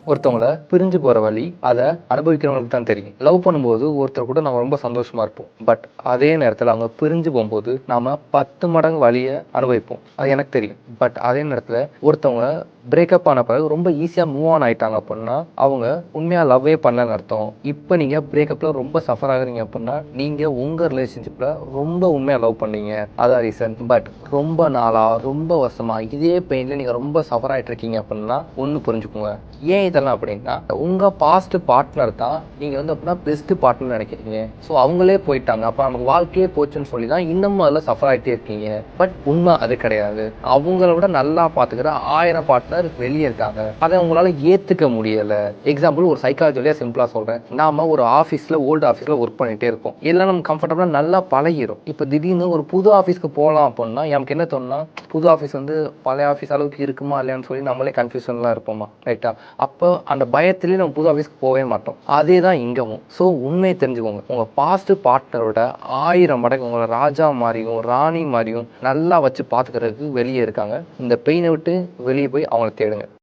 ஒருத்தவங்கள பிரிஞ்சு போற வழி அதை அனுபவிக்கிறவங்களுக்கு தான் தெரியும். லவ் பண்ணும்போது ஒருத்தர் கூட நம்ம ரொம்ப சந்தோஷமா இருப்போம். பட் அதே நேரத்தில் அவங்க பிரிஞ்சு போகும்போது நாம 10 மடங்கு வழியை அனுபவிப்போம். அது எனக்கு தெரியும். பட் அதே நேரத்தில் ஒருத்தவங்க பிரேக்கப் ஆன பிறகு ரொம்ப ஈஸியாக மூவ் ஆன் ஆயிட்டாங்க அப்படின்னா அவங்க உண்மையாக லவ்வே பண்ணலன்னு அர்த்தம். இப்போ நீங்கள் பிரேக்கப்பில் ரொம்ப சஃபர் ஆகுறீங்க அப்படின்னா நீங்கள் உங்கள் ரிலேஷன்ஷிப்பில் ரொம்ப உண்மையாக லவ் பண்ணீங்க, அதான் ரீசன். பட் ரொம்ப நாளாக ரொம்ப வருஷமாக இதே பெயினில் நீங்கள் ரொம்ப சஃபர் ஆகிட்டு இருக்கீங்க அப்படின்னா ஒன்று புரிஞ்சுக்கோங்க. ஏன் இதெல்லாம் அப்படின்னா உங்கள் பாஸ்ட் பார்ட்னர் தான் நீங்கள் வந்து அப்படின்னா பெஸ்ட் பார்ட்னர் நினைக்கிறீங்க. ஸோ அவங்களே போயிட்டாங்க, அப்போ நமக்கு வாழ்க்கையே போச்சுன்னு சொல்லி தான் இன்னமும் அதில் சஃபர் ஆகிட்டே இருக்கீங்க. பட் உண்மை அது கிடையாது. அவங்கள விட நல்லா பார்த்துக்கிற 1000 பார்ட்னர் வெளியே இருக்காங்க. அதை உங்களால் ஏற்றுக்க முடியலை. எக்ஸாம்பிள் ஒரு சைக்காலஜியாக சிம்பிளாக சொல்கிறேன். நாம ஒரு ஆஃபீஸில் ஓல்டு ஆஃபீஸில் ஒர்க் பண்ணிகிட்டே இருப்போம். எல்லாம் நம்ம கம்ஃபர்டபுளாக நல்லா பழகிடும். இப்போ திடீர்னு ஒரு புது ஆஃபீஸ்க்கு போகலாம் அப்படின்னா எனக்கு என்ன தோணுன்னா, புது ஆஃபீஸ் வந்து பழைய ஆஃபீஸ் அளவுக்கு இருக்குமா இல்லையான்னு சொல்லி நம்மளே கன்ஃபியூஷன்லாம் இருப்போமா, ரைட்டா? அப்போ அந்த பயத்திலே நம்ம புது ஆஃபீஸ்க்கு போகவே மாட்டோம். அதே தான் இங்கவும். ஸோ உண்மையை தெரிஞ்சுக்கோங்க. உங்கள் பாஸ்ட் பார்ட்னரோட 1000 மடங்கு உங்களை ராஜா மாதிரியும் ராணி மாதிரியும் நல்லா வச்சு பார்த்துக்கிறதுக்கு வெளியே இருக்காங்க. இந்த பெயினை விட்டு வெளியே போய் அவங்கள தேடுங்க.